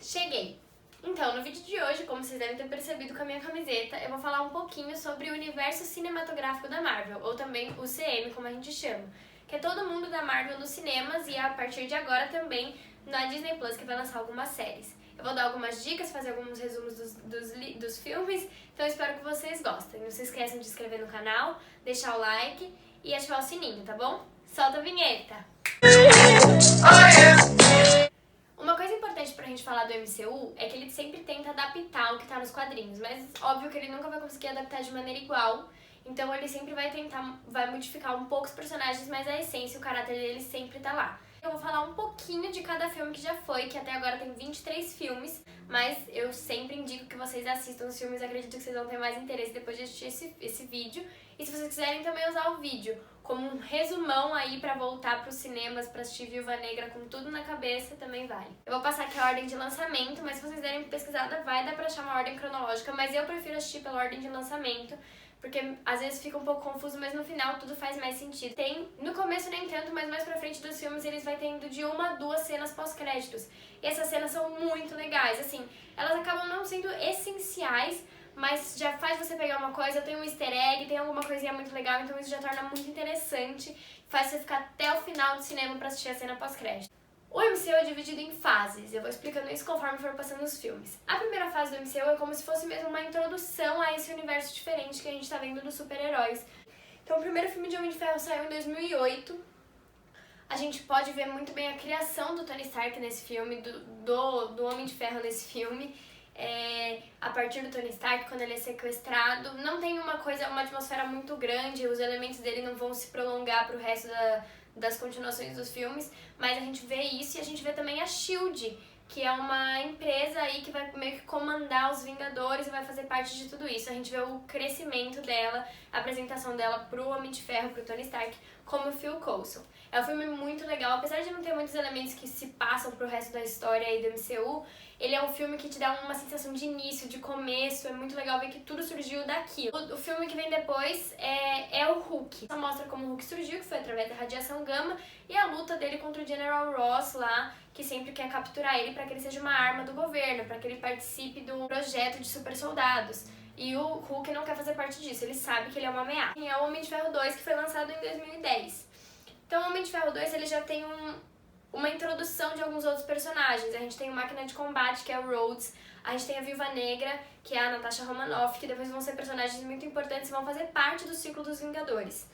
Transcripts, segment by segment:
Cheguei! Então, no vídeo de hoje, como vocês devem ter percebido com a minha camiseta, eu vou falar um pouquinho sobre o universo cinematográfico da Marvel, ou também o CM, como a gente chama, que é todo mundo da Marvel nos cinemas e a partir de agora também na Disney Plus, que vai lançar algumas séries. Eu vou dar algumas dicas, fazer alguns resumos dos filmes, então eu espero que vocês gostem. Não se esqueçam de se inscrever no canal, deixar o like e ativar o sininho, tá bom? Solta a vinheta! Uma coisa importante pra gente falar do MCU é que ele sempre tenta adaptar o que tá nos quadrinhos, mas óbvio que ele nunca vai conseguir adaptar de maneira igual, então ele sempre vai modificar um pouco os personagens, mas a essência, o caráter dele sempre tá lá. Eu vou falar um pouquinho de cada filme que já foi, que até agora tem 23 filmes, mas eu sempre indico que vocês assistam os filmes, acredito que vocês vão ter mais interesse depois de assistir esse vídeo. E se vocês quiserem também usar o vídeo como um resumão aí pra voltar pros cinemas, pra assistir Viúva Negra com tudo na cabeça, também vale. Eu vou passar aqui a ordem de lançamento, mas se vocês derem uma pesquisada vai dar pra achar uma ordem cronológica, mas eu prefiro assistir pela ordem de lançamento, porque às vezes fica um pouco confuso, mas no final tudo faz mais sentido. No começo nem tanto, mas mais pra frente dos filmes eles vai tendo de 1 a 2 cenas pós-créditos. E essas cenas são muito legais, assim, elas acabam não sendo essenciais, mas já faz você pegar uma coisa, tem um easter egg, tem alguma coisinha muito legal, então isso já torna muito interessante, faz você ficar até o final do cinema pra assistir a cena pós-crédito. O MCU é dividido em fases, eu vou explicando isso conforme for passando os filmes. A primeira fase do MCU é como se fosse mesmo uma introdução a esse universo diferente que a gente tá vendo dos super-heróis. Então o primeiro filme de Homem de Ferro saiu em 2008, a gente pode ver muito bem a criação do Tony Stark nesse filme, do Homem de Ferro nesse filme, a partir do Tony Stark, quando ele é sequestrado. Não tem uma atmosfera muito grande, os elementos dele não vão se prolongar pro resto das continuações dos filmes, mas a gente vê isso e a gente vê também a S.H.I.E.L.D., que é uma empresa aí que vai meio que comandar os Vingadores e vai fazer parte de tudo isso. A gente vê o crescimento dela, a apresentação dela pro Homem de Ferro, pro Tony Stark, como Phil Coulson. É um filme muito legal, apesar de não ter muitos elementos que se passam pro resto da história aí do MCU, ele é um filme que te dá uma sensação de início, de começo, é muito legal ver que tudo surgiu daquilo. O filme que vem depois é o Hulk. Só mostra como o Hulk surgiu, que foi através da radiação gama, e a luta dele contra o General Ross lá, que sempre quer capturar ele para que ele seja uma arma do governo, para que ele participe do projeto de super soldados. E o Hulk não quer fazer parte disso, ele sabe que ele é uma ameaça. E é o Homem de Ferro 2, que foi lançado em 2010. Então o Homem de Ferro 2 ele já tem uma introdução de alguns outros personagens. A gente tem o Máquina de Combate, que é o Rhodes, a gente tem a Viúva Negra, que é a Natasha Romanoff, que depois vão ser personagens muito importantes e vão fazer parte do ciclo dos Vingadores.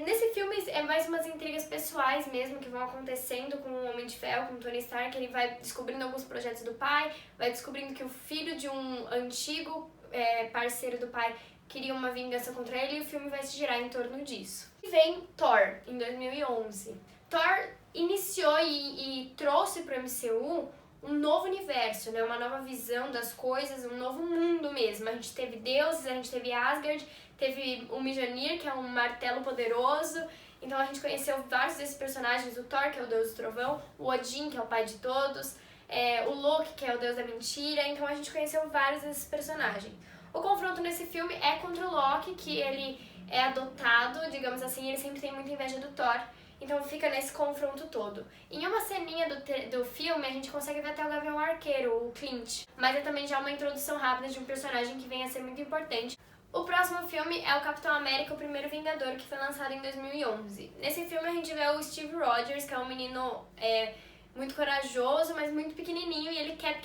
Nesse filme é mais umas intrigas pessoais mesmo que vão acontecendo com o Homem de Ferro, com o Tony Stark. Ele vai descobrindo alguns projetos do pai, vai descobrindo que o filho de um antigo parceiro do pai queria uma vingança contra ele e o filme vai se girar em torno disso. E vem Thor, em 2011. Thor iniciou e trouxe para o MCU um novo universo, né? Uma nova visão das coisas, um novo mundo mesmo. A gente teve deuses, a gente teve Asgard, teve o Mjolnir, que é um martelo poderoso. Então a gente conheceu vários desses personagens, o Thor, que é o deus do trovão, o Odin, que é o pai de todos, o Loki, que é o deus da mentira. Então a gente conheceu vários desses personagens. O confronto nesse filme é contra o Loki, que ele é adotado, digamos assim, ele sempre tem muita inveja do Thor. Então fica nesse confronto todo. Em uma ceninha do filme, a gente consegue ver até o Gavião Arqueiro, o Clint. Mas é também já uma introdução rápida de um personagem que vem a ser muito importante. O próximo filme é o Capitão América, o Primeiro Vingador, que foi lançado em 2011. Nesse filme a gente vê o Steve Rogers, que é um menino muito corajoso, mas muito pequenininho, e ele quer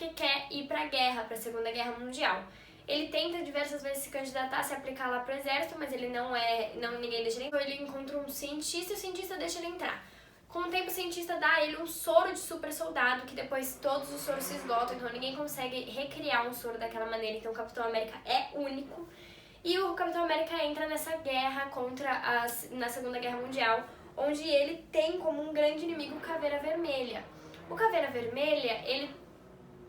ir pra guerra, pra Segunda Guerra Mundial. Ele tenta diversas vezes se candidatar, se aplicar lá pro exército, mas ele ninguém deixa ele entrar. Ele encontra um cientista e o cientista deixa ele entrar. Com o tempo o cientista dá a ele um soro de super soldado, que depois todos os soros se esgotam, então ninguém consegue recriar um soro daquela maneira, então o Capitão América é único. E o Capitão América entra nessa guerra na Segunda Guerra Mundial, onde ele tem como um grande inimigo o Caveira Vermelha. O Caveira Vermelha, ele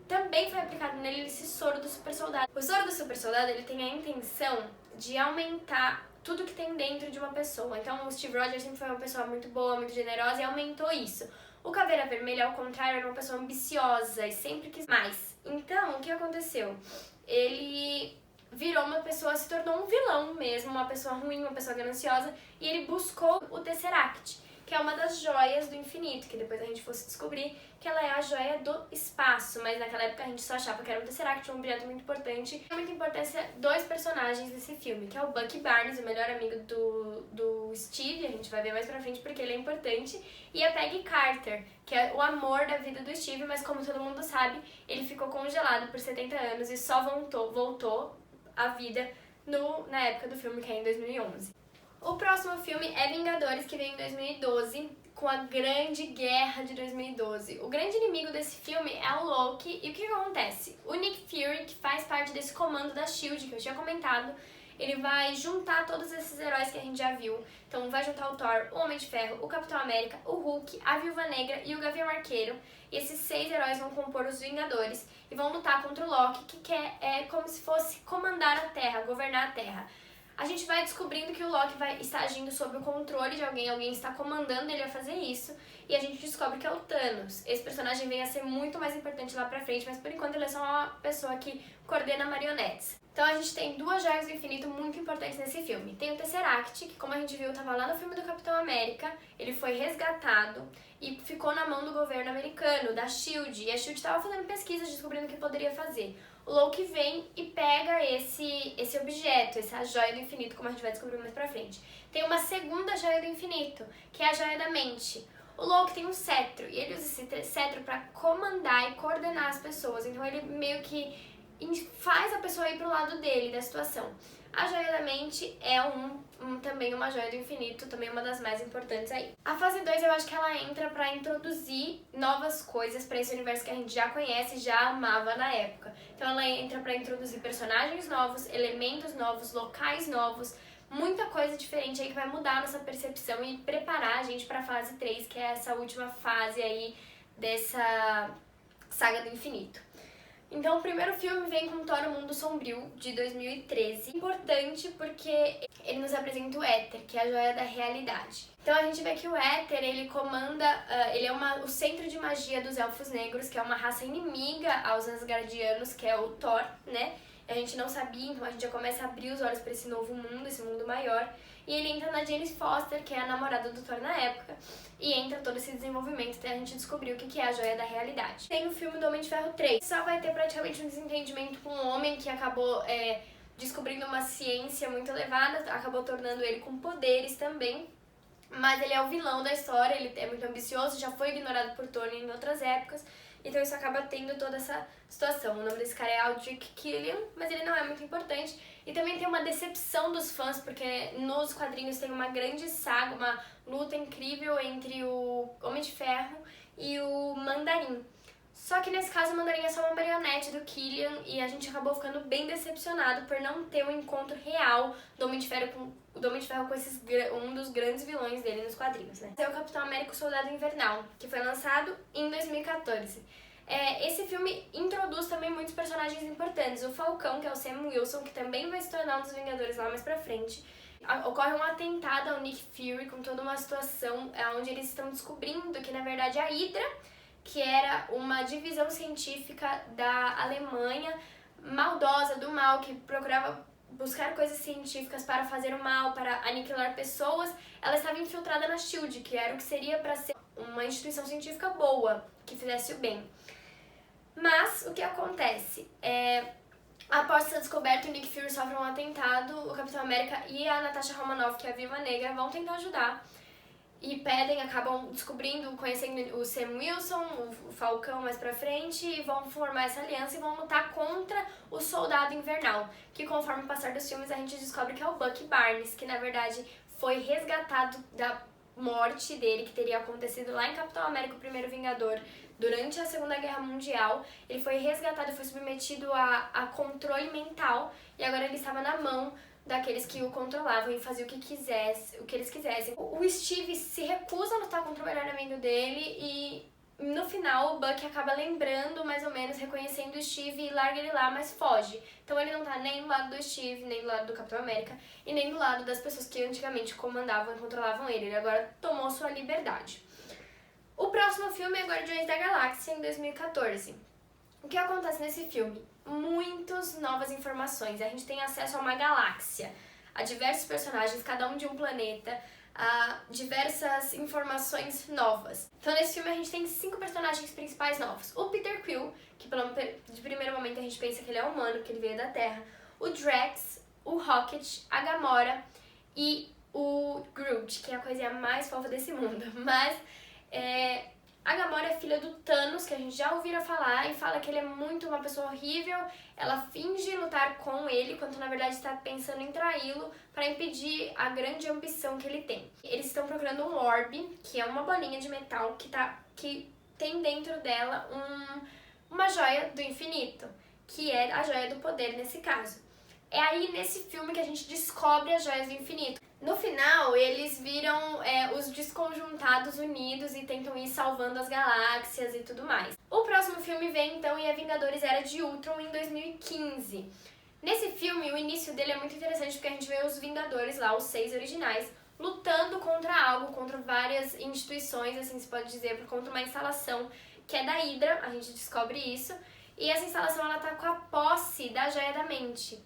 também foi aplicado nele esse soro do super soldado. O soro do super soldado ele tem a intenção de aumentar tudo que tem dentro de uma pessoa. Então o Steve Rogers sempre foi uma pessoa muito boa, muito generosa e aumentou isso. O Caveira Vermelha, ao contrário, era uma pessoa ambiciosa e sempre quis mais. Então, o que aconteceu? Ele virou uma pessoa, se tornou um vilão mesmo, uma pessoa ruim, uma pessoa gananciosa, e ele buscou o Tesseract, que é uma das joias do infinito, que depois a gente fosse descobrir que ela é a joia do espaço, mas naquela época a gente só achava que era um Tesseract, um objeto muito importante. Tem muita importância dois personagens desse filme, que é o Bucky Barnes, o melhor amigo do Steve, a gente vai ver mais pra frente porque ele é importante, e a Peggy Carter, que é o amor da vida do Steve, mas como todo mundo sabe, ele ficou congelado por 70 anos e só voltou à vida na época do filme, que é em 2011. O próximo filme é Vingadores, que veio em 2012, com a Grande Guerra de 2012. O grande inimigo desse filme é o Loki, e o que acontece? O Nick Fury, que faz parte desse comando da SHIELD, que eu tinha comentado, ele vai juntar todos esses heróis que a gente já viu. Então vai juntar o Thor, o Homem de Ferro, o Capitão América, o Hulk, a Viúva Negra e o Gavião Arqueiro. E esses 6 heróis vão compor os Vingadores e vão lutar contra o Loki, que quer como se fosse comandar a Terra, governar a Terra. A gente vai descobrindo que o Loki está agindo sob o controle de alguém está comandando ele a fazer isso, e a gente descobre que é o Thanos. Esse personagem vem a ser muito mais importante lá pra frente, mas por enquanto ele é só uma pessoa que coordena marionetes. Então a gente tem 2 joias do infinito muito importantes nesse filme. Tem o Tesseract, que como a gente viu, estava lá no filme do Capitão América, ele foi resgatado e ficou na mão do governo americano, da SHIELD, e a SHIELD estava fazendo pesquisas, descobrindo o que poderia fazer. O Loki vem e pega esse objeto, essa joia do infinito, como a gente vai descobrir mais pra frente. Tem uma segunda joia do infinito, que é a joia da mente. O Loki tem um cetro, e ele usa esse cetro pra comandar e coordenar as pessoas. Então ele meio que faz a pessoa ir pro lado dele, da situação. A joia da mente é também uma joia do infinito, também uma das mais importantes aí. A fase 2 eu acho que ela entra pra introduzir novas coisas pra esse universo que a gente já conhece e já amava na época. Então ela entra pra introduzir personagens novos, elementos novos, locais novos, muita coisa diferente aí que vai mudar a nossa percepção e preparar a gente pra fase 3, que é essa última fase aí dessa saga do infinito. Então, o primeiro filme vem com Thor: O Mundo Sombrio, de 2013. Importante porque ele nos apresenta o Éter, que é a joia da realidade. Então, a gente vê que o Éter, ele comanda, ele é o centro de magia dos Elfos Negros, que é uma raça inimiga aos Asgardianos, que é o Thor, né? A gente não sabia, então a gente já começa a abrir os olhos para esse novo mundo, esse mundo maior. E ele entra na Jane Foster, que é a namorada do Thor na época, e entra todo esse desenvolvimento até a gente descobrir o que é a joia da realidade. Tem o filme do Homem de Ferro 3. Só vai ter praticamente um desentendimento com um homem que acabou descobrindo uma ciência muito elevada, acabou tornando ele com poderes também. Mas ele é o vilão da história, ele é muito ambicioso, já foi ignorado por Tony em outras épocas. Então isso acaba tendo toda essa situação. O nome desse cara é Aldrich Killian, mas ele não é muito importante. E também tem uma decepção dos fãs, porque nos quadrinhos tem uma grande saga, uma luta incrível entre o Homem de Ferro e o Mandarim. Só que nesse caso o Mandarim é só uma marionete do Killian e a gente acabou ficando bem decepcionado por não ter um encontro real do Homem de Ferro com um dos grandes vilões dele nos quadrinhos, né? É o Capitão América: O Soldado Invernal, que foi lançado em 2014. Esse filme introduz também muitos personagens importantes. O Falcão, que é o Sam Wilson, que também vai se tornar um dos Vingadores lá mais pra frente. Ocorre um atentado ao Nick Fury com toda uma situação onde eles estão descobrindo que, na verdade, a Hydra, que era uma divisão científica da Alemanha, maldosa, do mal, que procurava buscar coisas científicas para fazer o mal, para aniquilar pessoas, ela estava infiltrada na SHIELD, que era o que seria para ser uma instituição científica boa, que fizesse o bem. Mas o que acontece? Após ser descoberto, o Nick Fury sofre um atentado, o Capitão América e a Natasha Romanoff, que é a Viúva Negra, vão tentar ajudar. E acabam descobrindo, conhecendo o Sam Wilson, o Falcão mais pra frente, e vão formar essa aliança e vão lutar contra o Soldado Invernal, que conforme o passar dos filmes a gente descobre que é o Bucky Barnes, que na verdade foi resgatado da morte dele, que teria acontecido lá em Capitão América, o Primeiro Vingador, durante a Segunda Guerra Mundial. Ele foi resgatado e foi submetido a controle mental, e agora ele estava na mão daqueles que o controlavam e faziam o que eles quisessem. O Steve se recusa a lutar contra o melhor amigo dele e no final o Bucky acaba lembrando, mais ou menos, reconhecendo o Steve e larga ele lá, mas foge. Então ele não tá nem do lado do Steve, nem do lado do Capitão América e nem do lado das pessoas que antigamente comandavam e controlavam ele. Ele agora tomou sua liberdade. O próximo filme é Guardiões da Galáxia, em 2014. O que acontece nesse filme? Muitas novas informações. A gente tem acesso a uma galáxia, a diversos personagens, cada um de um planeta. diversas informações novas. Então nesse filme a gente tem 5 personagens principais novos. O Peter Quill, que de primeiro momento a gente pensa que ele é humano, que ele veio da Terra. O Drax, o Rocket, a Gamora e o Groot, que é a coisinha mais fofa desse mundo. Mas a Gamora é filha do Thanos, que a gente já ouviu falar, e fala que ele é muito uma pessoa horrível. Ela finge lutar com ele, quando na verdade está pensando em traí-lo para impedir a grande ambição que ele tem. Eles estão procurando um orbe, que é uma bolinha de metal que tem dentro dela uma joia do infinito, que é a joia do poder nesse caso. É aí nesse filme que a gente descobre as joias do infinito. No final, eles viram os desconjuntados unidos e tentam ir salvando as galáxias e tudo mais. O próximo filme vem então e é Vingadores Era de Ultron em 2015. Nesse filme, o início dele é muito interessante porque a gente vê os Vingadores lá, os 6 originais, lutando contra algo, contra várias instituições, assim se pode dizer, contra uma instalação que é da Hydra, a gente descobre isso, e essa instalação ela tá com a posse da Joia da Mente.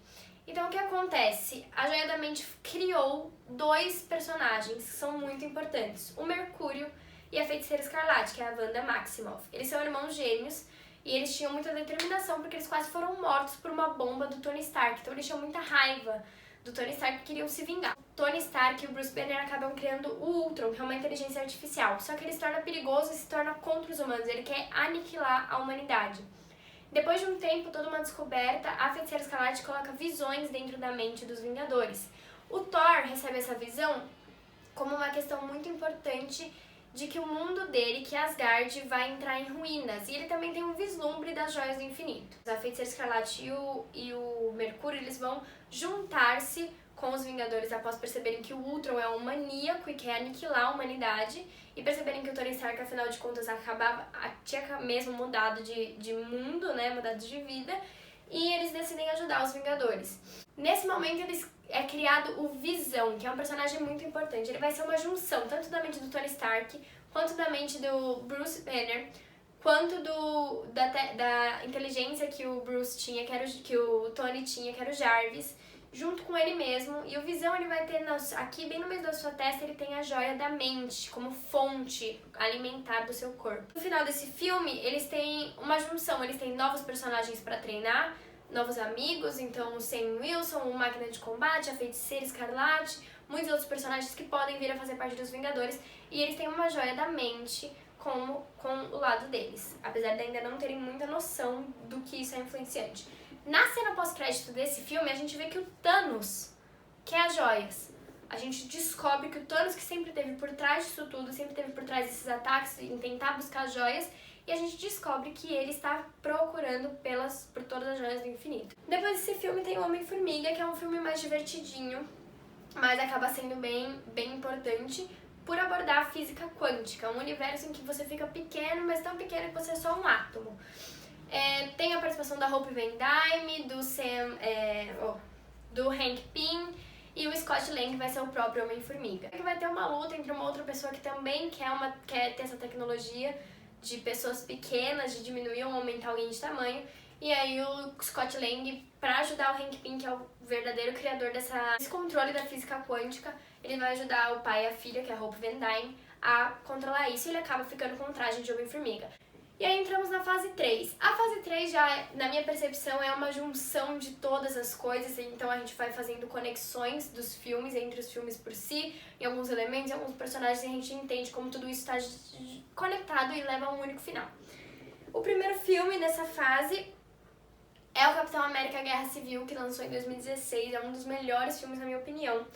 Então o que acontece? A Joia da Mente criou 2 personagens que são muito importantes, o Mercúrio e a Feiticeira Escarlate, que é a Wanda Maximoff. Eles são irmãos gêmeos e eles tinham muita determinação porque eles quase foram mortos por uma bomba do Tony Stark, então eles tinham muita raiva do Tony Stark e queriam se vingar. O Tony Stark e o Bruce Banner acabam criando o Ultron, que é uma inteligência artificial, só que ele se torna perigoso e se torna contra os humanos, ele quer aniquilar a humanidade. Depois de um tempo, toda uma descoberta, a Feiticeira Escarlate coloca visões dentro da mente dos Vingadores. O Thor recebe essa visão como uma questão muito importante de que o mundo dele, que é Asgard, vai entrar em ruínas. E ele também tem um vislumbre das Joias do Infinito. A Feiticeira Escarlate e o Mercúrio, eles vão juntar-se com os Vingadores após perceberem que o Ultron é um maníaco e quer aniquilar a humanidade, e perceberem que o Tony Stark, afinal de contas, tinha mesmo mudado de mundo, né, mudado de vida, e eles decidem ajudar os Vingadores. Nesse momento, é criado o Visão, que é um personagem muito importante. Ele vai ser uma junção, tanto da mente do Tony Stark, quanto da mente do Bruce Banner, quanto da inteligência que o Bruce tinha, que o Tony tinha, que era o Jarvis, junto com ele mesmo. E o Visão, ele vai ter aqui bem no meio da sua testa, ele tem a joia da mente como fonte alimentar do seu corpo. No final desse filme, eles têm uma junção, eles têm novos personagens para treinar, novos amigos, então o Sam Wilson, o Máquina de Combate, a Feiticeira Escarlate, muitos outros personagens que podem vir a fazer parte dos Vingadores, e eles têm uma joia da mente com o lado deles, apesar de ainda não terem muita noção do que isso é influenciante. Na cena pós-crédito desse filme, a gente vê que o Thanos quer as joias. A gente descobre que o Thanos, que sempre esteve por trás disso tudo, sempre esteve por trás desses ataques, em tentar buscar as joias, e a gente descobre que ele está procurando por todas as joias do infinito. Depois desse filme tem o Homem-Formiga, que é um filme mais divertidinho, mas acaba sendo bem importante por abordar a física quântica, um universo em que você fica pequeno, mas tão pequeno que você é só um átomo. Tem a participação da Hope Van Dyne, do Hank Pym, e o Scott Lang vai ser o próprio Homem-Formiga. Vai ter uma luta entre uma outra pessoa que também quer ter essa tecnologia de pessoas pequenas, de diminuir ou aumentar alguém de tamanho. E aí o Scott Lang, para ajudar o Hank Pym, que é o verdadeiro criador desse controle da física quântica, ele vai ajudar o pai e a filha, que é a Hope Van Dyne, a controlar isso, e ele acaba ficando com o traje de Homem-Formiga. E aí entramos na fase 3. A fase 3 já, na minha percepção, é uma junção de todas as coisas, então a gente vai fazendo conexões dos filmes, entre os filmes por si, em alguns elementos, em alguns personagens, e a gente entende como tudo isso está conectado e leva a um único final. O primeiro filme dessa fase é o Capitão América Guerra Civil, que lançou em 2016, é um dos melhores filmes na minha opinião.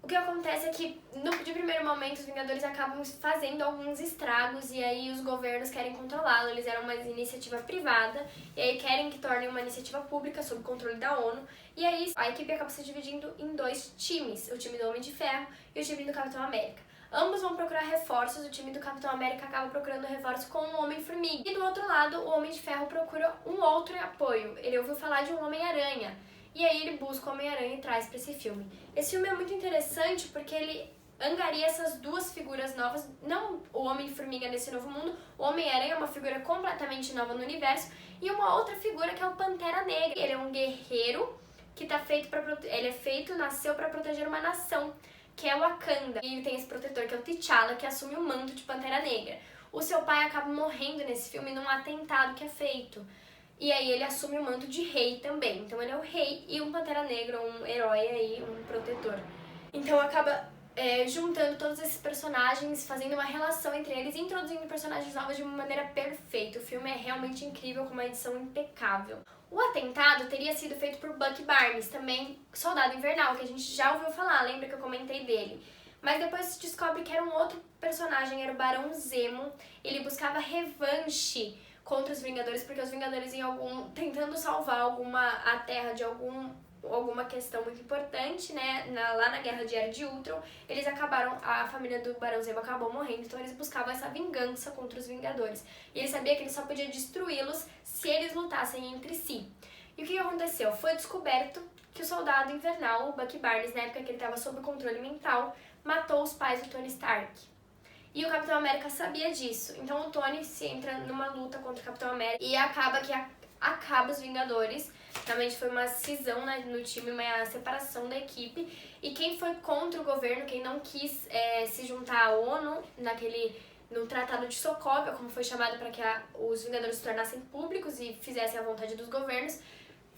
O que acontece é que, de primeiro momento, os Vingadores acabam fazendo alguns estragos e aí os governos querem controlá-lo. Eles eram uma iniciativa privada e aí querem que tornem uma iniciativa pública sob controle da ONU. E aí a equipe acaba se dividindo em 2 times, o time do Homem de Ferro e o time do Capitão América. Ambos vão procurar reforços, o time do Capitão América acaba procurando reforços com o Homem-Formiga. E do outro lado, o Homem de Ferro procura um outro apoio. Ele ouviu falar de um Homem-Aranha. E aí ele busca o Homem-Aranha e traz para esse filme. Esse filme é muito interessante porque ele angaria essas 2 figuras novas, não o Homem-Formiga nesse novo mundo, o Homem-Aranha é uma figura completamente nova no universo, e uma outra figura que é o Pantera Negra. Ele é um guerreiro que nasceu para proteger uma nação, que é Wakanda. E tem esse protetor que é o T'Challa, que assume o manto de Pantera Negra. O seu pai acaba morrendo nesse filme num atentado que é feito. E aí ele assume o manto de rei também. Então ele é o rei e um Pantera Negra, um herói aí, um protetor. Então acaba juntando todos esses personagens, fazendo uma relação entre eles e introduzindo personagens novos de uma maneira perfeita. O filme é realmente incrível, com uma edição impecável. O atentado teria sido feito por Bucky Barnes, também Soldado Invernal, que a gente já ouviu falar, lembra que eu comentei dele. Mas depois se descobre que era um outro personagem, era o Barão Zemo. Ele buscava revanche contra os Vingadores, porque os Vingadores tentando salvar a Terra de alguma questão muito importante, né, lá na Guerra de Era de Ultron, a família do Barão Zemo acabou morrendo, então eles buscavam essa vingança contra os Vingadores. E ele sabia que ele só podia destruí-los se eles lutassem entre si. E o que aconteceu? Foi descoberto que o Soldado Invernal, o Bucky Barnes, na época que ele estava sob controle mental, matou os pais do Tony Stark. E o Capitão América sabia disso. Então o Tony se entra numa luta contra o Capitão América e acaba os Vingadores. Realmente foi uma cisão, né, no time, uma separação da equipe. E quem foi contra o governo, quem não quis se juntar à ONU, no Tratado de Sokovia, como foi chamado para que os Vingadores se tornassem públicos e fizessem a vontade dos governos,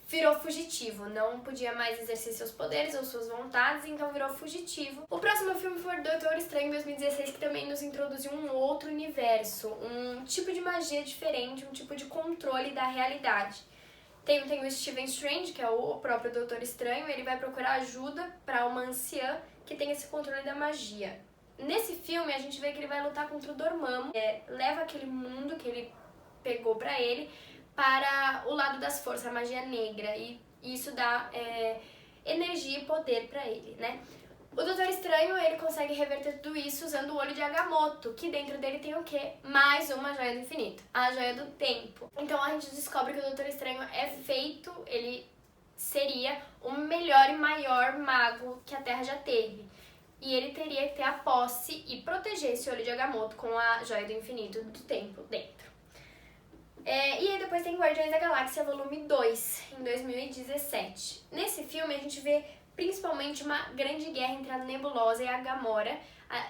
virou fugitivo, não podia mais exercer seus poderes ou suas vontades, então virou fugitivo. O próximo filme foi Doutor Estranho, em 2016, que também nos introduziu um outro universo, um tipo de magia diferente, um tipo de controle da realidade. Tem o Stephen Strange, que é o próprio Doutor Estranho, ele vai procurar ajuda para uma anciã que tem esse controle da magia. Nesse filme, a gente vê que ele vai lutar contra o Dormammu, leva aquele mundo que ele pegou pra ele para o lado das forças, a magia negra, e isso dá energia e poder pra ele, né? O Doutor Estranho, ele consegue reverter tudo isso usando o olho de Agamotto, que dentro dele tem o quê? Mais uma joia do infinito, a joia do tempo. Então a gente descobre que o Doutor Estranho ele seria o melhor e maior mago que a Terra já teve. E ele teria que ter a posse e proteger esse olho de Agamotto com a joia do infinito do tempo dentro. E aí depois tem Guardiões da Galáxia Volume 2, em 2017. Nesse filme a gente vê principalmente uma grande guerra entre a Nebulosa e a Gamora.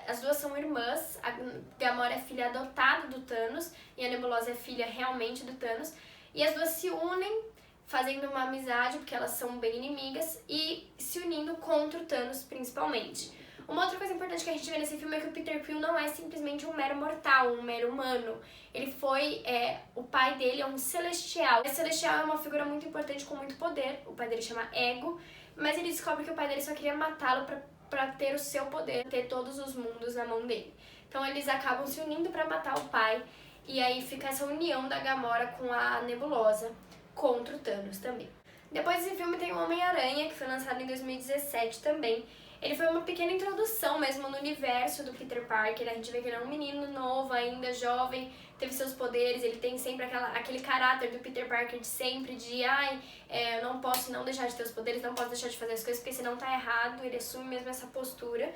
As duas são irmãs, a Gamora é filha adotada do Thanos e a Nebulosa é filha realmente do Thanos. E as duas se unem, fazendo uma amizade, porque elas são bem inimigas, e se unindo contra o Thanos principalmente. Uma outra coisa importante que a gente vê nesse filme é que o Peter Quill não é simplesmente um mero mortal, um mero humano. Ele o pai dele é um celestial. Esse celestial é uma figura muito importante com muito poder. O pai dele chama Ego, mas ele descobre que o pai dele só queria matá-lo pra ter o seu poder, ter todos os mundos na mão dele. Então eles acabam se unindo pra matar o pai, e aí fica essa união da Gamora com a Nebulosa contra o Thanos também. Depois desse filme tem o Homem-Aranha, que foi lançado em 2017 também. Ele foi uma pequena introdução mesmo no universo do Peter Parker. A gente vê que ele é um menino novo ainda, jovem, teve seus poderes, ele tem sempre aquele caráter do Peter Parker de sempre, eu não posso não deixar de ter os poderes, não posso deixar de fazer as coisas, porque senão tá errado, ele assume mesmo essa postura.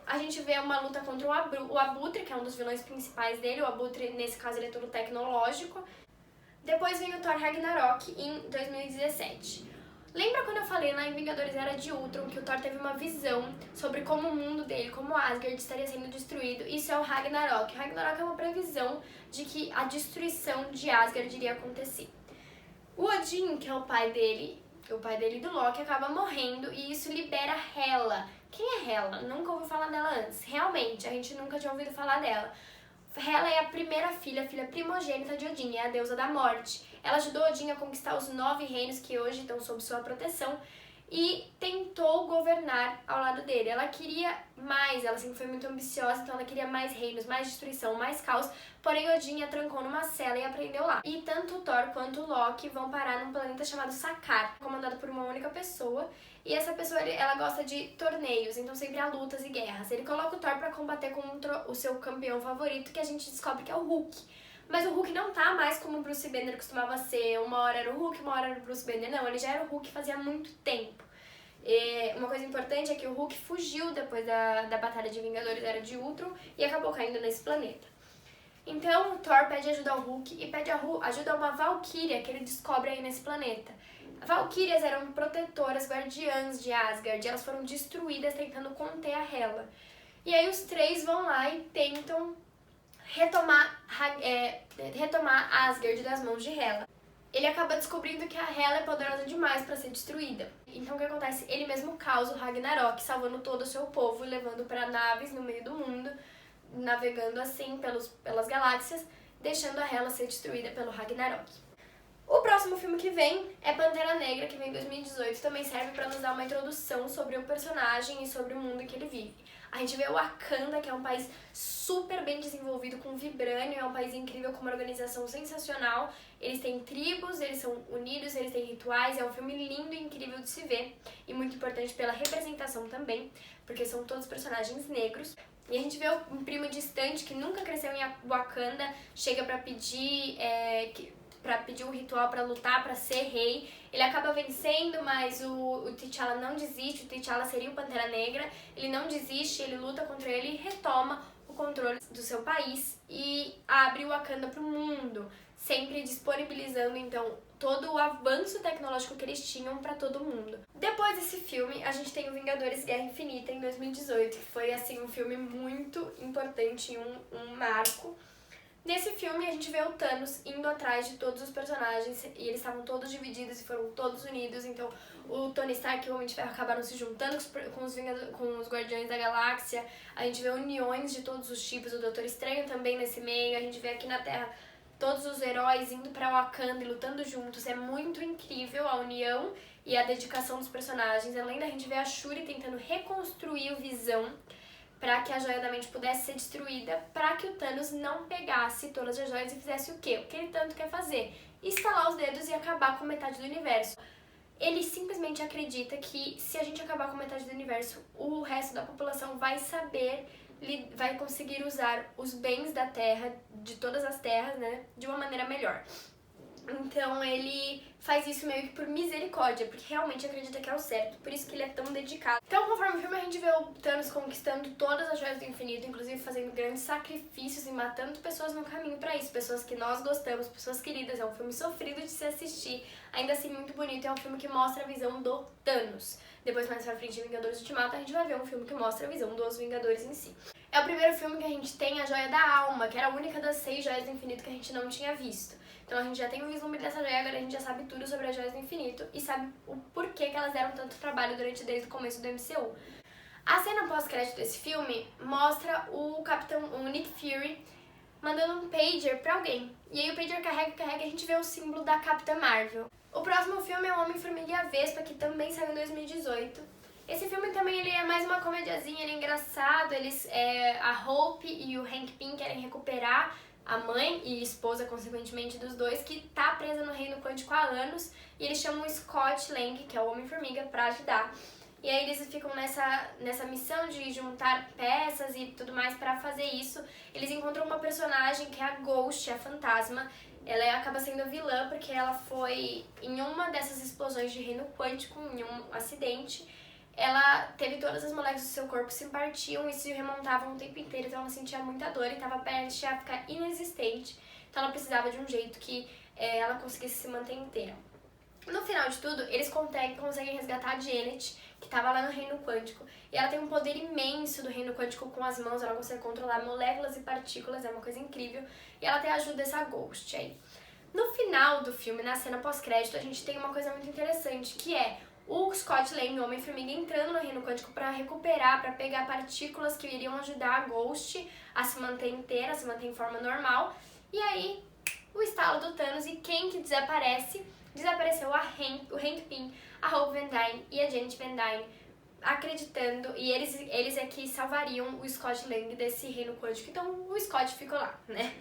A gente vê uma luta contra o Abutre, que é um dos vilões principais dele. O Abutre, nesse caso, ele é todo tecnológico. Depois vem o Thor Ragnarok em 2017. Lembra quando eu falei lá em Vingadores Era de Ultron que o Thor teve uma visão sobre como o mundo dele, como Asgard estaria sendo destruído? Isso é o Ragnarok. O Ragnarok é uma previsão de que a destruição de Asgard iria acontecer. O Odin, que é o pai dele e do Loki, acaba morrendo e isso libera Hela. Quem é Hela? Nunca ouvi falar dela antes. Realmente, a gente nunca tinha ouvido falar dela. Hela é a primeira filha primogênita de Odin, é a deusa da morte. Ela ajudou Odin a conquistar os 9 reinos que hoje estão sob sua proteção e tentou governar ao lado dele. Ela queria mais, ela sempre foi muito ambiciosa, então ela queria mais reinos, mais destruição, mais caos. Porém, Odin a trancou numa cela e aprendeu lá. E tanto o Thor quanto o Loki vão parar num planeta chamado Sakaar, comandado por uma única pessoa. E essa pessoa, ela gosta de torneios, então sempre há lutas e guerras. Ele coloca o Thor pra combater contra o seu campeão favorito, que a gente descobre que é o Hulk. Mas o Hulk não tá mais como o Bruce Banner costumava ser. Uma hora era o Hulk, uma hora era o Bruce Banner. Não, ele já era o Hulk fazia muito tempo. Uma coisa importante é que o Hulk fugiu depois da Batalha de Vingadores Era de Ultron e acabou caindo nesse planeta. Então o Thor pede ajuda ao Hulk e pede ajuda a uma Valkyria que ele descobre aí nesse planeta. Valkyrias eram protetoras, guardiãs de Asgard, e elas foram destruídas tentando conter a Hela. E aí os três vão lá e tentam retomar Asgard das mãos de Hela. Ele acaba descobrindo que a Hela é poderosa demais para ser destruída. Então o que acontece? Ele mesmo causa o Ragnarok, salvando todo o seu povo e levando para naves no meio do mundo, navegando assim pelas galáxias, deixando a Hela ser destruída pelo Ragnarok. O próximo filme que vem é Pantera Negra, que vem em 2018, também serve para nos dar uma introdução sobre o personagem e sobre o mundo em que ele vive. A gente vê o Wakanda, que é um país super bem desenvolvido, com vibrânio, é um país incrível, com uma organização sensacional. Eles têm tribos, eles são unidos, eles têm rituais, é um filme lindo e incrível de se ver, e muito importante pela representação também, porque são todos personagens negros. E a gente vê um primo distante que nunca cresceu em Wakanda, chega pra pedir um ritual pra lutar, pra ser rei. Ele acaba vencendo, mas o T'Challa não desiste, o T'Challa seria o Pantera Negra. Ele não desiste, ele luta contra ele e retoma o controle do seu país e abre o Wakanda pro mundo, sempre disponibilizando então todo o avanço tecnológico que eles tinham pra todo mundo. Depois desse filme, a gente tem o Vingadores Guerra Infinita em 2018, que foi assim um filme muito importante, um marco. Nesse filme a gente vê o Thanos indo atrás de todos os personagens e eles estavam todos divididos e foram todos unidos, então o Tony Stark e o Homem de Ferro acabaram se juntando com os Guardiões da Galáxia, a gente vê uniões de todos os tipos, o Doutor Estranho também nesse meio, a gente vê aqui na Terra todos os heróis indo pra Wakanda e lutando juntos, é muito incrível a união e a dedicação dos personagens, além da gente ver a Shuri tentando reconstruir o Visão, para que a Joia da Mente pudesse ser destruída, para que o Thanos não pegasse todas as joias e fizesse o quê? O que ele tanto quer fazer? Estalar os dedos e acabar com metade do universo. Ele simplesmente acredita que se a gente acabar com metade do universo, o resto da população vai conseguir usar os bens da Terra, de todas as terras, né, de uma maneira melhor. Então ele faz isso meio que por misericórdia, porque realmente acredita que é o certo, por isso que ele é tão dedicado. Então, conforme o filme, a gente vê o Thanos conquistando todas as joias do infinito, inclusive fazendo grandes sacrifícios e matando pessoas no caminho pra isso, pessoas que nós gostamos, pessoas queridas. É um filme sofrido de se assistir, ainda assim muito bonito, é um filme que mostra a visão do Thanos. Depois, mais pra frente, em Vingadores Ultimato, a gente vai ver um filme que mostra a visão dos Vingadores em si. É o primeiro filme que a gente tem a Joia da Alma, que era a única das 6 joias do infinito que a gente não tinha visto. Então a gente já tem um vislumbre dessa joia, agora a gente já sabe tudo sobre as joias do infinito e sabe o porquê que elas deram tanto trabalho desde o começo do MCU. A cena pós-crédito desse filme mostra o Nick Fury mandando um pager pra alguém. E aí o pager carrega e a gente vê o símbolo da Capitã Marvel. O próximo filme é o Homem-Formiga e a Vespa, que também saiu em 2018. Esse filme também ele é mais uma comediazinha, ele é engraçado, a Hope e o Hank Pym querem recuperar a mãe e esposa, consequentemente, dos dois, que tá presa no Reino Quântico há anos, e eles chamam o Scott Lang, que é o Homem-Formiga, pra ajudar. E aí eles ficam nessa missão de juntar peças e tudo mais pra fazer isso. Eles encontram uma personagem que é a Ghost, a fantasma. Ela acaba sendo a vilã porque ela foi em uma dessas explosões de Reino Quântico, em um acidente. Ela teve todas as moléculas do seu corpo se partiam e se remontavam o tempo inteiro, então ela sentia muita dor e estava prestes a ficar inexistente. Então ela precisava de um jeito que ela conseguisse se manter inteira. No final de tudo, eles conseguem resgatar a Janet, que estava lá no Reino Quântico, e ela tem um poder imenso do Reino Quântico com as mãos, ela consegue controlar moléculas e partículas, é uma coisa incrível, e ela tem a ajuda dessa Ghost aí. No final do filme, na cena pós-crédito, a gente tem uma coisa muito interessante, que é o Scott Lang, o Homem-Formiga, entrando no Reino Quântico para recuperar, para pegar partículas que iriam ajudar a Ghost a se manter inteira, a se manter em forma normal. E aí, o estalo do Thanos, e quem que desaparece? Desapareceu o Hank Pym, a Hope Van Dyne e a Janet Van Dyne, acreditando, e eles é que salvariam o Scott Lang desse Reino Quântico. Então o Scott ficou lá, né?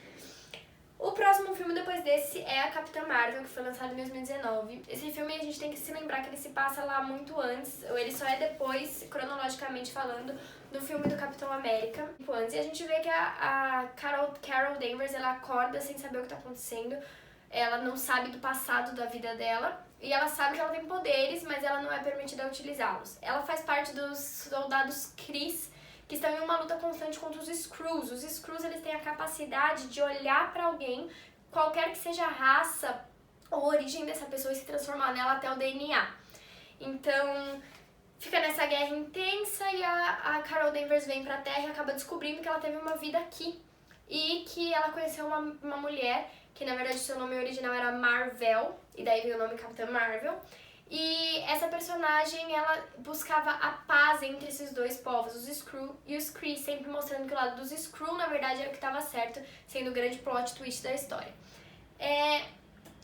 O próximo filme depois desse é a Capitã Marvel, que foi lançado em 2019. Esse filme a gente tem que se lembrar que ele se passa lá muito antes, ou ele só é depois, cronologicamente falando, do filme do Capitão América. E a gente vê que a Carol Danvers, ela acorda sem saber o que tá acontecendo, ela não sabe do passado da vida dela, e ela sabe que ela tem poderes, mas ela não é permitida utilizá-los. Ela faz parte dos soldados Kree, que estão em uma luta constante contra os Skrulls. Os Skrulls, eles têm a capacidade de olhar pra alguém, qualquer que seja a raça ou origem dessa pessoa, e se transformar nela até o DNA. Então, fica nessa guerra intensa e a Carol Danvers vem pra Terra e acaba descobrindo que ela teve uma vida aqui. E que ela conheceu uma mulher, que na verdade seu nome original era Mar-Vell, e daí veio o nome Capitã Marvel. E essa personagem, ela buscava a paz entre esses dois povos, os Skrull e os Kree, sempre mostrando que o lado dos Skrull, na verdade, era o que estava certo, sendo o grande plot twist da história.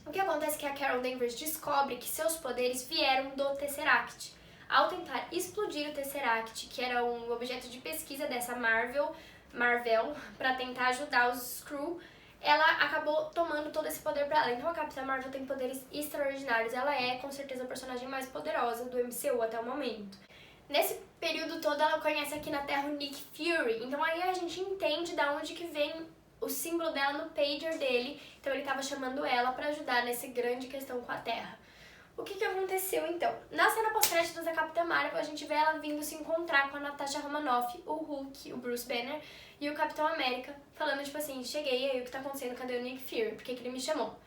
O que acontece é que a Carol Danvers descobre que seus poderes vieram do Tesseract. Ao tentar explodir o Tesseract, que era um objeto de pesquisa dessa Marvel, para tentar ajudar os Skrull, ela acabou tomando todo esse poder pra ela. Então a Capitã Marvel tem poderes extraordinários. Ela é, com certeza, a personagem mais poderosa do MCU até o momento. Nesse período todo, ela conhece aqui na Terra o Nick Fury. Então aí a gente entende de onde que vem o símbolo dela no pager dele. Então ele estava chamando ela pra ajudar nessa grande questão com a Terra. O que aconteceu então? Na cena pós-créditos da Capitã Marvel, a gente vê ela vindo se encontrar com a Natasha Romanoff, o Hulk, o Bruce Banner e o Capitão América, falando tipo assim, cheguei, e aí o que tá acontecendo? Cadê o Nick Fury? Por que ele me chamou?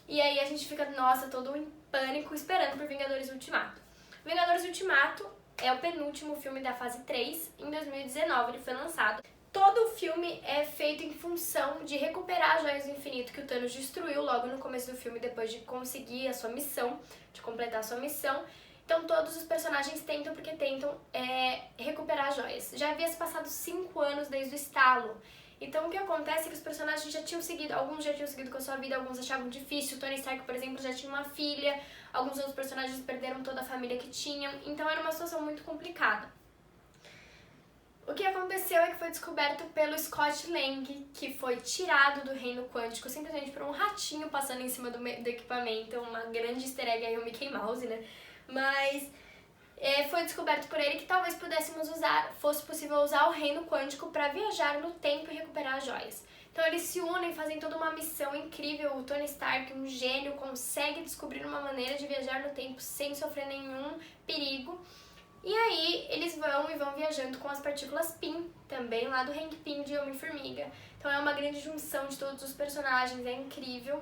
E aí a gente fica, nossa, todo em pânico, esperando por Vingadores Ultimato. Vingadores Ultimato é o penúltimo filme da fase 3, em 2019 ele foi lançado. Todo o filme é feito em função de recuperar as Joias do Infinito que o Thanos destruiu logo no começo do filme, depois de conseguir a sua missão, de completar a sua missão. Então todos os personagens tentam recuperar as joias. Já havia se passado 5 anos desde o estalo. Então o que acontece é que os personagens já tinham seguido, alguns já tinham seguido com a sua vida, alguns achavam difícil. O Tony Stark, por exemplo, já tinha uma filha, alguns outros personagens perderam toda a família que tinham. Então era uma situação muito complicada. O que aconteceu é que foi descoberto pelo Scott Lang, que foi tirado do reino quântico simplesmente por um ratinho passando em cima do equipamento, uma grande easter egg aí, o Mickey Mouse, né? Mas foi descoberto por ele que talvez fosse possível usar o reino quântico para viajar no tempo e recuperar as joias. Então eles se unem, fazem toda uma missão incrível. O Tony Stark, um gênio, consegue descobrir uma maneira de viajar no tempo sem sofrer nenhum perigo. E aí eles vão viajando com as partículas Pym, também lá do Hank Pym de Homem-Formiga. Então é uma grande junção de todos os personagens, é incrível.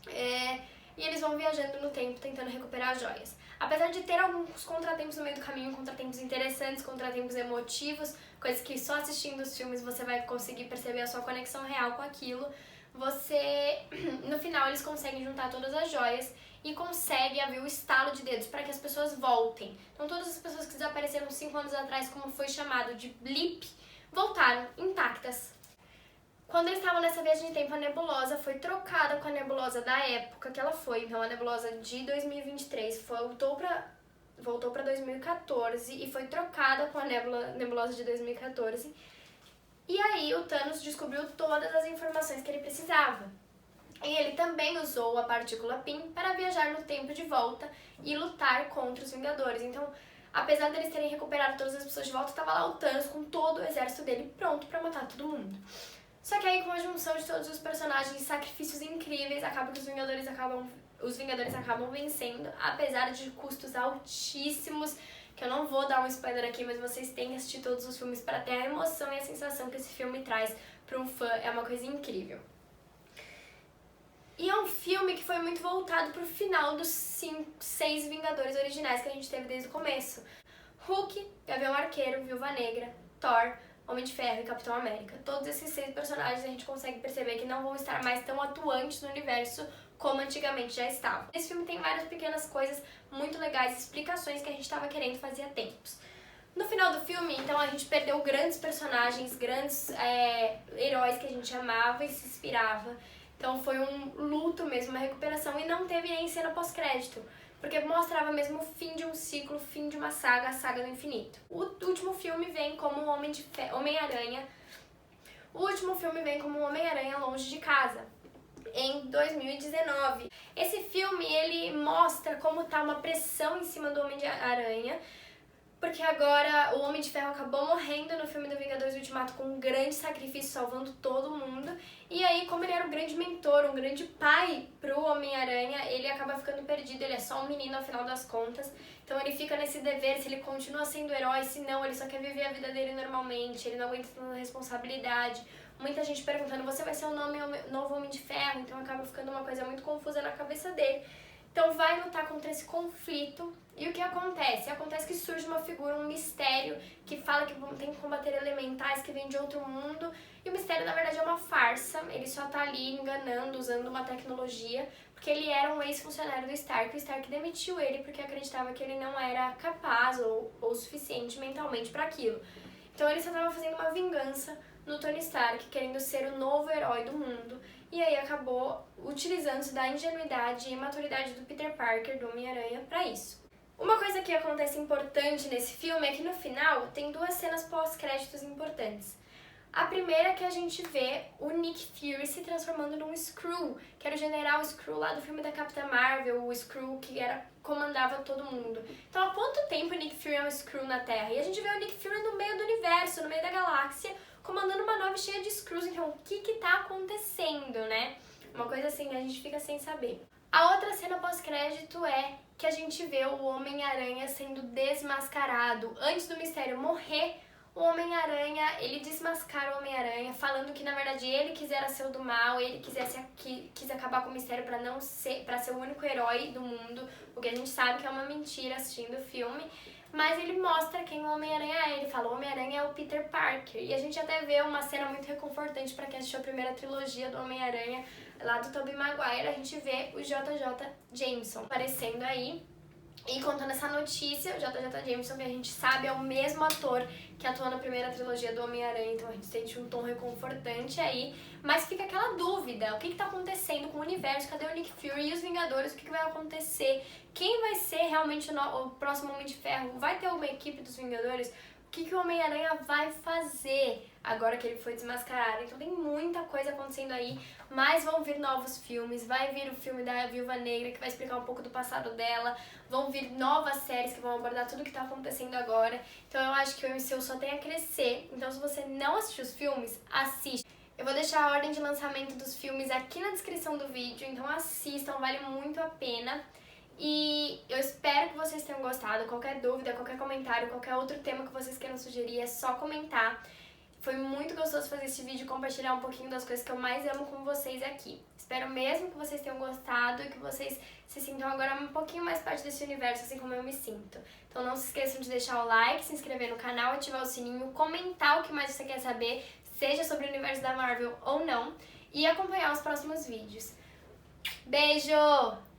E eles vão viajando no tempo, tentando recuperar as joias. Apesar de ter alguns contratempos no meio do caminho, contratempos interessantes, contratempos emotivos, coisas que só assistindo os filmes você vai conseguir perceber a sua conexão real com aquilo, no final eles conseguem juntar todas as joias e consegue haver o estalo de dedos para que as pessoas voltem. Então todas as pessoas que desapareceram 5 anos atrás, como foi chamado de blip, voltaram intactas. Quando eles estavam nessa viagem de tempo, a nebulosa foi trocada com a nebulosa da época que ela foi. Então a nebulosa de 2023 voltou para 2014 e foi trocada com a nebulosa de 2014. E aí o Thanos descobriu todas as informações que ele precisava. E ele também usou a partícula Pym para viajar no tempo de volta e lutar contra os Vingadores. Então, apesar deles terem recuperado todas as pessoas de volta, estava lá o Thanos com todo o exército dele pronto para matar todo mundo. Só que aí, com a junção de todos os personagens, sacrifícios incríveis, acaba que os Vingadores acabam vencendo, apesar de custos altíssimos, que eu não vou dar um spoiler aqui, mas vocês têm que assistir todos os filmes para ter a emoção e a sensação que esse filme traz para um fã. É uma coisa incrível. E é um filme que foi muito voltado pro final dos 6 Vingadores originais que a gente teve desde o começo. Hulk, Gavião Arqueiro, Viúva Negra, Thor, Homem de Ferro e Capitão América. Todos esses 6 personagens a gente consegue perceber que não vão estar mais tão atuantes no universo como antigamente já estavam. Esse filme tem várias pequenas coisas muito legais, explicações que a gente estava querendo fazer há tempos. No final do filme, então, a gente perdeu grandes personagens, grandes heróis que a gente amava e se inspirava. Então foi um luto mesmo, uma recuperação, e não teve nem cena pós-crédito, porque mostrava mesmo o fim de um ciclo, o fim de uma saga, a saga do infinito. O último filme vem como Homem-Aranha. O último filme vem como Homem-Aranha Longe de Casa, em 2019. Esse filme, ele mostra como tá uma pressão em cima do Homem-Aranha, porque agora o Homem de Ferro acabou morrendo no filme do Vingadores Ultimato com um grande sacrifício, salvando todo mundo. E aí, como ele era um grande mentor, um grande pai pro Homem-Aranha, ele acaba ficando perdido, ele é só um menino ao final das contas. Então ele fica nesse dever, se ele continua sendo herói, se não, ele só quer viver a vida dele normalmente, ele não aguenta tanta responsabilidade. Muita gente perguntando, você vai ser o novo Homem de Ferro? Então acaba ficando uma coisa muito confusa na cabeça dele. Então vai lutar contra esse conflito. E o que acontece? Acontece que surge uma figura, um mistério, que fala que tem que combater elementais que vêm de outro mundo. E o mistério, na verdade, é uma farsa. Ele só tá ali enganando, usando uma tecnologia, porque ele era um ex-funcionário do Stark. O Stark demitiu ele porque acreditava que ele não era capaz ou suficiente mentalmente para aquilo. Então ele só estava fazendo uma vingança no Tony Stark, querendo ser o novo herói do mundo. E aí acabou utilizando-se da ingenuidade e imaturidade do Peter Parker, do Homem-Aranha, para isso. Uma coisa que acontece importante nesse filme é que no final tem 2 cenas pós-créditos importantes. A primeira é que a gente vê o Nick Fury se transformando num Skrull, que era o General Skrull lá do filme da Capitã Marvel, o Skrull que comandava todo mundo. Então há quanto tempo o Nick Fury é um Skrull na Terra? E a gente vê o Nick Fury no meio do universo, no meio da galáxia, comandando uma nave cheia de Skrulls. Então o que tá acontecendo, né? Uma coisa assim, a gente fica sem saber. A outra cena pós-crédito é que a gente vê o Homem-Aranha sendo desmascarado. Antes do mistério morrer, o Homem-Aranha, ele desmascara o Homem-Aranha, falando que na verdade ele quisera ser o do mal, ele quis acabar com o mistério pra ser o único herói do mundo, o que a gente sabe que é uma mentira assistindo o filme. Mas ele mostra quem o Homem-Aranha é. Ele fala, o Homem-Aranha é o Peter Parker. E a gente até vê uma cena muito reconfortante pra quem assistiu a primeira trilogia do Homem-Aranha, lá do Tobey Maguire. A gente vê o JJ Jameson aparecendo aí e contando essa notícia. O JJ Jameson, que a gente sabe, é o mesmo ator que atuou na primeira trilogia do Homem-Aranha. Então a gente sente um tom reconfortante aí. Mas fica aquela dúvida, o que tá acontecendo com o universo? Cadê o Nick Fury e os Vingadores? O que vai acontecer? Quem vai ser realmente o próximo Homem de Ferro? Vai ter uma equipe dos Vingadores? O que o Homem-Aranha vai fazer agora que ele foi desmascarado? Então tem muita coisa acontecendo aí, mas vão vir novos filmes. Vai vir o filme da Viúva Negra, que vai explicar um pouco do passado dela. Vão vir novas séries que vão abordar tudo o que tá acontecendo agora. Então eu acho que o MCU só tem a crescer. Então se você não assistiu os filmes, assiste. Eu vou deixar a ordem de lançamento dos filmes aqui na descrição do vídeo, então assistam, vale muito a pena. E eu espero que vocês tenham gostado. Qualquer dúvida, qualquer comentário, qualquer outro tema que vocês queiram sugerir, é só comentar. Foi muito gostoso fazer esse vídeo e compartilhar um pouquinho das coisas que eu mais amo com vocês aqui. Espero mesmo que vocês tenham gostado e que vocês se sintam agora um pouquinho mais parte desse universo, assim como eu me sinto. Então não se esqueçam de deixar o like, se inscrever no canal, ativar o sininho, comentar o que mais você quer saber, seja sobre o universo da Marvel ou não, e acompanhar os próximos vídeos. Beijo!